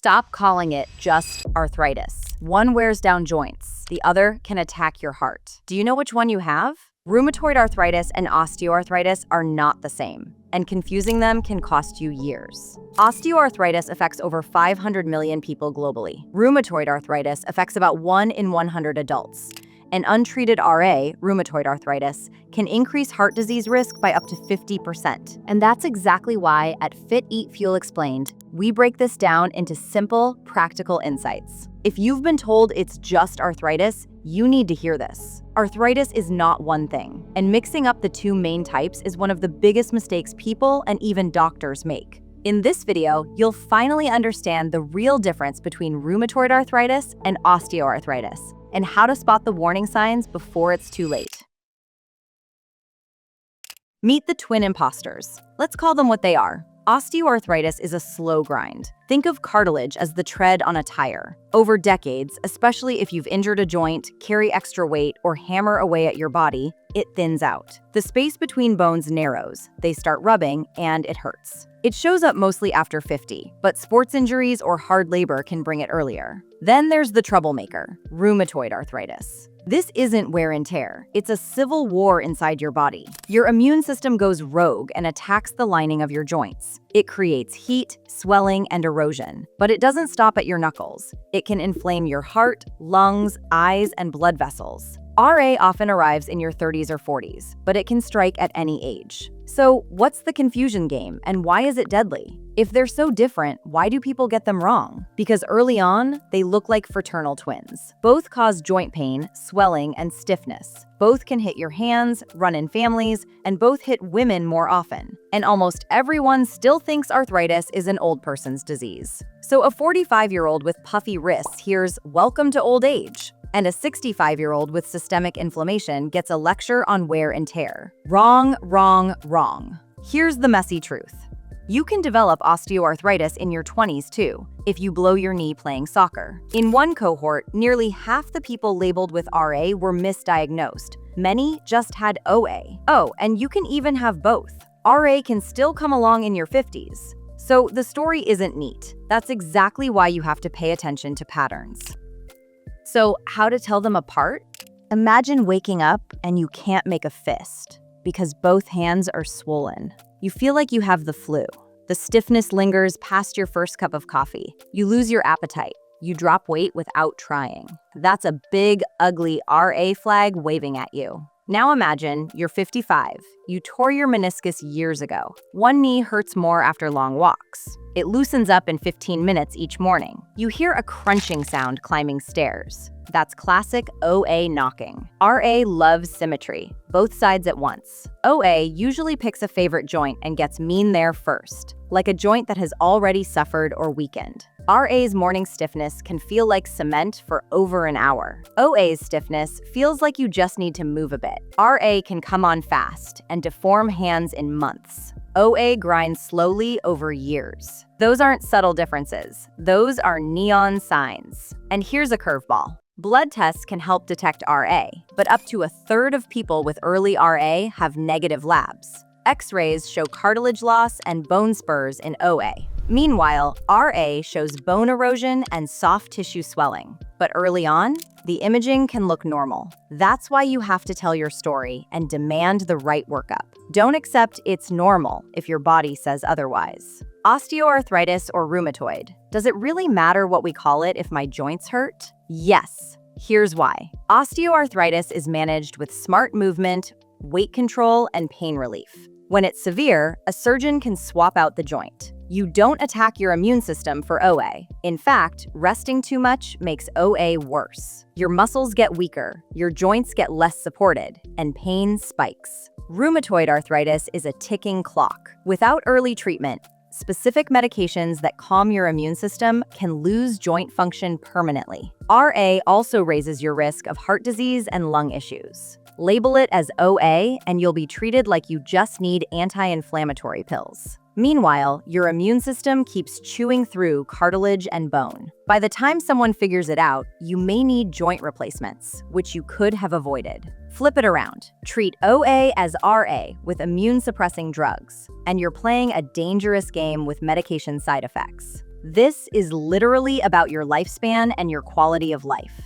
Stop calling it just arthritis. One wears down joints, the other can attack your heart. Do you know which one you have? Rheumatoid arthritis and osteoarthritis are not the same, and confusing them can cost you years. Osteoarthritis affects over 500 million people globally. Rheumatoid arthritis affects about 1 in 100 adults. And untreated RA, rheumatoid arthritis, can increase heart disease risk by up to 50%. And that's exactly why at Fit, Eat, Fuel Explained, we break this down into simple, practical insights. If you've been told it's just arthritis, you need to hear this. Arthritis is not one thing, and mixing up the two main types is one of the biggest mistakes people and even doctors make. In this video, you'll finally understand the real difference between rheumatoid arthritis and osteoarthritis, and how to spot the warning signs before it's too late. Meet the twin imposters. Let's call them what they are. Osteoarthritis is a slow grind. Think of cartilage as the tread on a tire. Over decades, especially if you've injured a joint, carry extra weight, or hammer away at your body, it thins out. The space between bones narrows, they start rubbing, and it hurts. It shows up mostly after 50, but sports injuries or hard labor can bring it earlier. Then there's the troublemaker, rheumatoid arthritis. This isn't wear and tear, it's a civil war inside your body. Your immune system goes rogue and attacks the lining of your joints. It creates heat, swelling, and erosion. But it doesn't stop at your knuckles. It can inflame your heart, lungs, eyes, and blood vessels. RA often arrives in your 30s or 40s, but it can strike at any age. So what's the confusion game, and why is it deadly? If they're so different, why do people get them wrong? Because early on, they look like fraternal twins. Both cause joint pain, swelling, and stiffness. Both can hit your hands, run in families, and both hit women more often. And almost everyone still thinks arthritis is an old person's disease. So a 45-year-old with puffy wrists hears, "Welcome to old age." And a 65-year-old with systemic inflammation gets a lecture on wear and tear. Wrong, wrong, wrong. Here's the messy truth. You can develop osteoarthritis in your 20s too, if you blow your knee playing soccer. In one cohort, nearly half the people labeled with RA were misdiagnosed. Many just had OA. Oh, and you can even have both. RA can still come along in your 50s. So the story isn't neat. That's exactly why you have to pay attention to patterns. So how to tell them apart? Imagine waking up and you can't make a fist because both hands are swollen. You feel like you have the flu. The stiffness lingers past your first cup of coffee. You lose your appetite. You drop weight without trying. That's a big, ugly RA flag waving at you. Now imagine you're 55. You tore your meniscus years ago. One knee hurts more after long walks. It loosens up in 15 minutes each morning. You hear a crunching sound climbing stairs. That's classic OA knocking. RA loves symmetry, both sides at once. OA usually picks a favorite joint and gets mean there first, like a joint that has already suffered or weakened. RA's morning stiffness can feel like cement for over an hour. OA's stiffness feels like you just need to move a bit. RA can come on fast and deform hands in months. OA grinds slowly over years. Those aren't subtle differences. Those are neon signs. And here's a curveball. Blood tests can help detect RA, but up to a third of people with early RA have negative labs. X-rays show cartilage loss and bone spurs in OA. Meanwhile, RA shows bone erosion and soft tissue swelling. But early on, the imaging can look normal. That's why you have to tell your story and demand the right workup. Don't accept it's normal if your body says otherwise. Osteoarthritis or rheumatoid. Does it really matter what we call it if my joints hurt? Yes. Here's why. Osteoarthritis is managed with smart movement, weight control, and pain relief. When it's severe, a surgeon can swap out the joint. You don't attack your immune system for OA. In fact, resting too much makes OA worse. Your muscles get weaker, your joints get less supported, and pain spikes. Rheumatoid arthritis is a ticking clock. Without early treatment, specific medications that calm your immune system can lose joint function permanently. RA also raises your risk of heart disease and lung issues. Label it as OA and you'll be treated like you just need anti-inflammatory pills. Meanwhile, your immune system keeps chewing through cartilage and bone. By the time someone figures it out, you may need joint replacements, which you could have avoided. Flip it around. Treat OA as RA with immune-suppressing drugs, and you're playing a dangerous game with medication side effects. This is literally about your lifespan and your quality of life.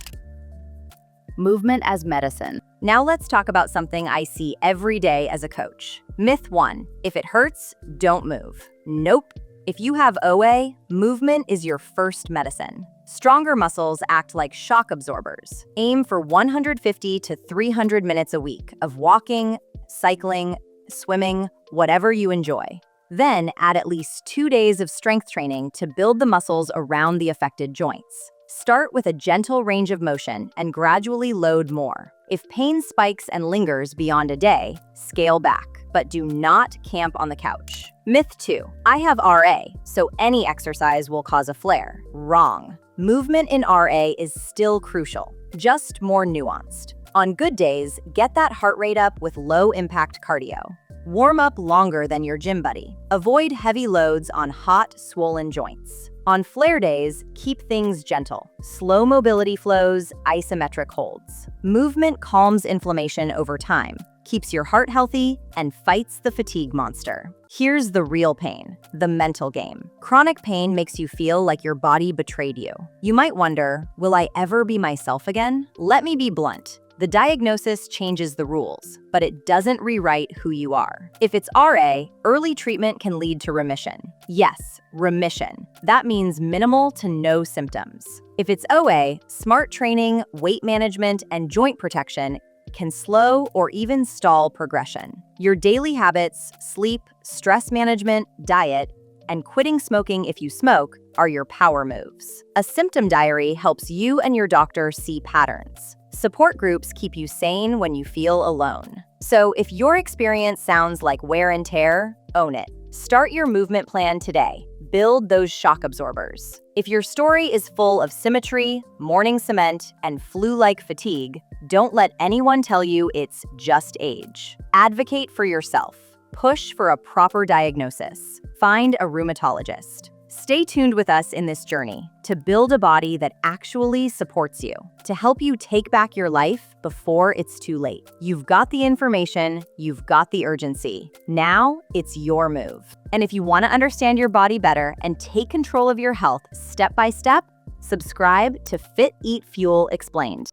Movement as medicine. Now let's talk about something I see every day as a coach. Myth 1, if it hurts, don't move. Nope. If you have OA, movement is your first medicine. Stronger muscles act like shock absorbers. Aim for 150 to 300 minutes a week of walking, cycling, swimming, whatever you enjoy. Then add at least 2 days of strength training to build the muscles around the affected joints. Start with a gentle range of motion and gradually load more. If pain spikes and lingers beyond a day, scale back, but do not camp on the couch. Myth 2, I have RA, so any exercise will cause a flare. Wrong. Movement in RA is still crucial, just more nuanced. On good days, get that heart rate up with low-impact cardio. Warm up longer than your gym buddy. Avoid heavy loads on hot, swollen joints. On flare days, keep things gentle. Slow mobility flows, isometric holds. Movement calms inflammation over time, keeps your heart healthy, and fights the fatigue monster. Here's the real pain, the mental game. Chronic pain makes you feel like your body betrayed you. You might wonder, will I ever be myself again? Let me be blunt. The diagnosis changes the rules, but it doesn't rewrite who you are. If it's RA, early treatment can lead to remission. Yes, remission. That means minimal to no symptoms. If it's OA, smart training, weight management, and joint protection can slow or even stall progression. Your daily habits, sleep, stress management, diet, and quitting smoking if you smoke are your power moves. A symptom diary helps you and your doctor see patterns. Support groups keep you sane when you feel alone. So if your experience sounds like wear and tear, own it. Start your movement plan today. Build those shock absorbers. If your story is full of symmetry, morning cement, and flu-like fatigue, don't let anyone tell you it's just age. Advocate for yourself. Push for a proper diagnosis. Find a rheumatologist. Stay tuned with us in this journey to build a body that actually supports you, to help you take back your life before it's too late. You've got the information, you've got the urgency. Now it's your move. And if you want to understand your body better and take control of your health step by step, subscribe to Fit, Eat, Fuel Explained.